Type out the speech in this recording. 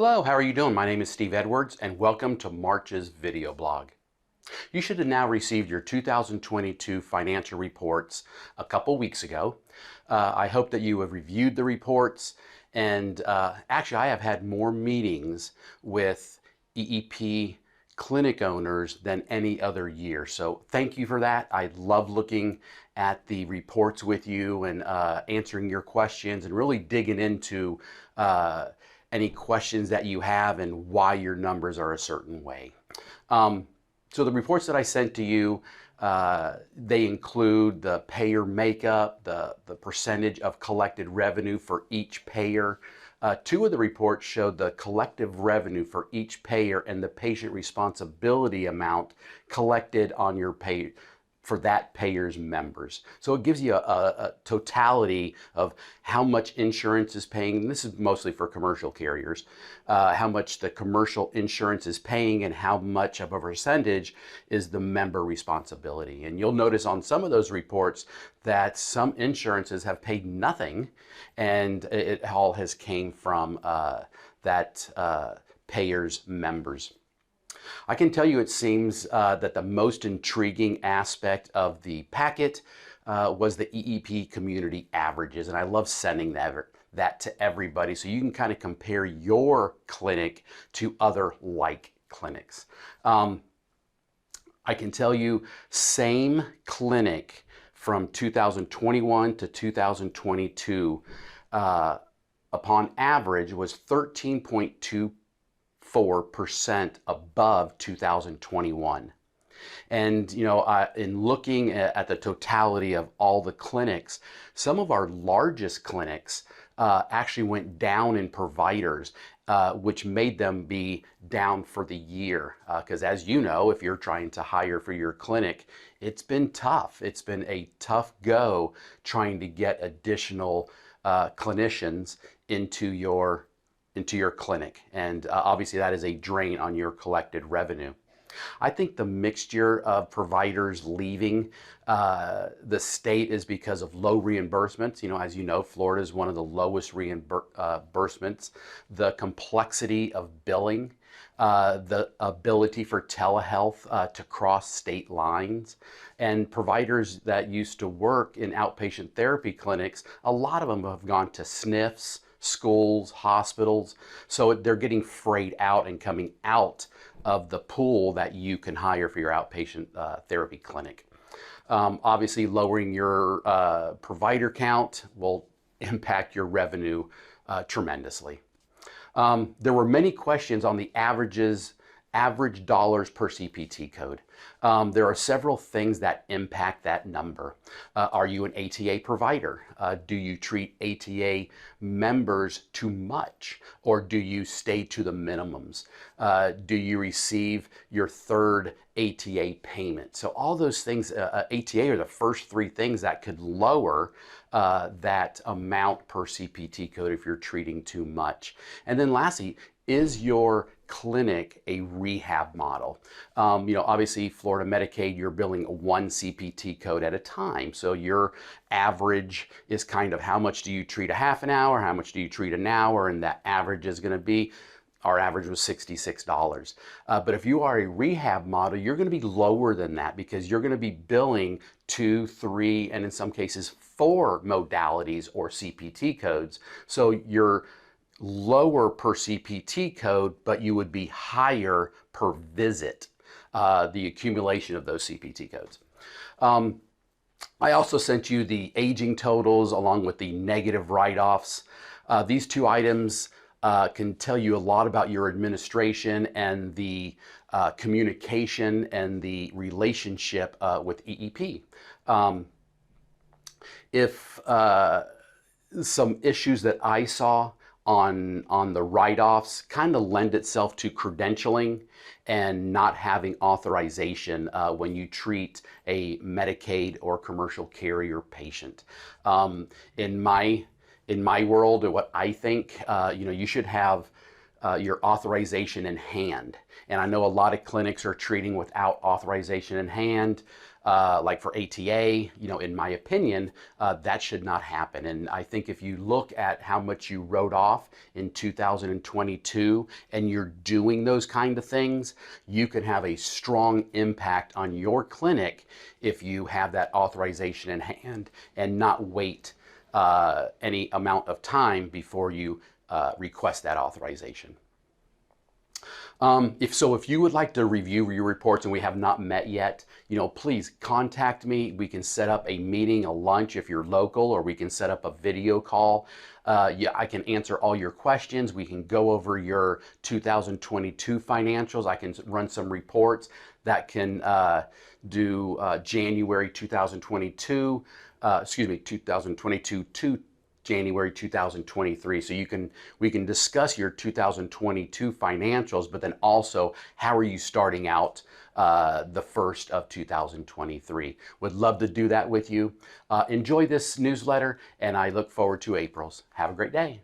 Hello, how are you doing? My name is Steve Edwards and welcome to March's video blog. You should have now received your 2022 financial reports a couple weeks ago. I hope that you have reviewed the reports and actually I have had more meetings with EEP clinic owners than any other year. So thank you for that. I love looking at the reports with you and answering your questions and really digging into any questions that you have and why your numbers are a certain way. So the reports that I sent to you, they include the payer makeup, the percentage of collected revenue for each payer. Two of the reports showed the collective revenue for each payer and the patient responsibility amount collected on your pay for that payer's members. So it gives you a totality of how much insurance is paying, and this is mostly for commercial carriers, how much the commercial insurance is paying and how much of a percentage is the member responsibility. And you'll notice on some of those reports that some insurances have paid nothing, and it all has came from that payer's members. I can tell you it seems that the most intriguing aspect of the packet was the EEP Community averages, and I love sending that to everybody so you can kind of compare your clinic to other like clinics. I can tell you same clinic from 2021 to 2022 upon average was 13.24% above 2021. And you know, in looking at the totality of all the clinics, some of our largest clinics actually went down in providers, which made them be down for the year. Because as you know, if you're trying to hire for your clinic, it's been tough. It's been a tough go trying to get additional clinicians into your clinic, and obviously that is a drain on your collected revenue. I think the mixture of providers leaving the state is because of low reimbursements. You know, as you know, Florida is one of the lowest reimbursements. The complexity of billing, the ability for telehealth to cross state lines, and providers that used to work in outpatient therapy clinics, a lot of them have gone to SNFs, schools, hospitals, so they're getting frayed out and coming out of the pool that you can hire for your outpatient therapy clinic. Obviously, lowering your provider count will impact your revenue tremendously. There were many questions on the average dollars per CPT code. There are several things that impact that number. Are you an ATA provider? Do you treat ATA members too much, or do you stay to the minimums? Do you receive your third ATA payment? So all those things, ATA are the first three things that could lower that amount per CPT code if you're treating too much. And then lastly, is your clinic a rehab model? You know, obviously Florida Medicaid, you're billing one CPT code at a time. So your average is kind of how much do you treat a half an hour, how much do you treat an hour, and that average is going to be, our average was $66. But if you are a rehab model, you're going to be lower than that because you're going to be billing 2, 3, and in some cases 4 modalities or CPT codes. So you're lower per CPT code, but you would be higher per visit, the accumulation of those CPT codes. I also sent you the aging totals along with the negative write-offs. These two items can tell you a lot about your administration and the communication and the relationship with EEP. If some issues that I saw on the write-offs kind of lend itself to credentialing and not having authorization when you treat a Medicaid or commercial carrier patient. In my world, or what I think, you know, you should have your authorization in hand. And I know a lot of clinics are treating without authorization in hand, like for ATA. In my opinion, that should not happen. And I think if you look at how much you wrote off in 2022 and you're doing those kind of things, you can have a strong impact on your clinic if you have that authorization in hand and not wait any amount of time before you request that authorization. If you would like to review your reports and we have not met yet, please contact me. We can set up a meeting, a lunch if you're local, or we can set up a video call. I can answer all your questions. We can go over your 2022 financials. I can run some reports that can do January 2022, 2022 to January 2023. So we can discuss your 2022 financials, but then also how are you starting out the first of 2023. Would love to do that with you. Enjoy this newsletter, and I look forward to April's. Have a great day.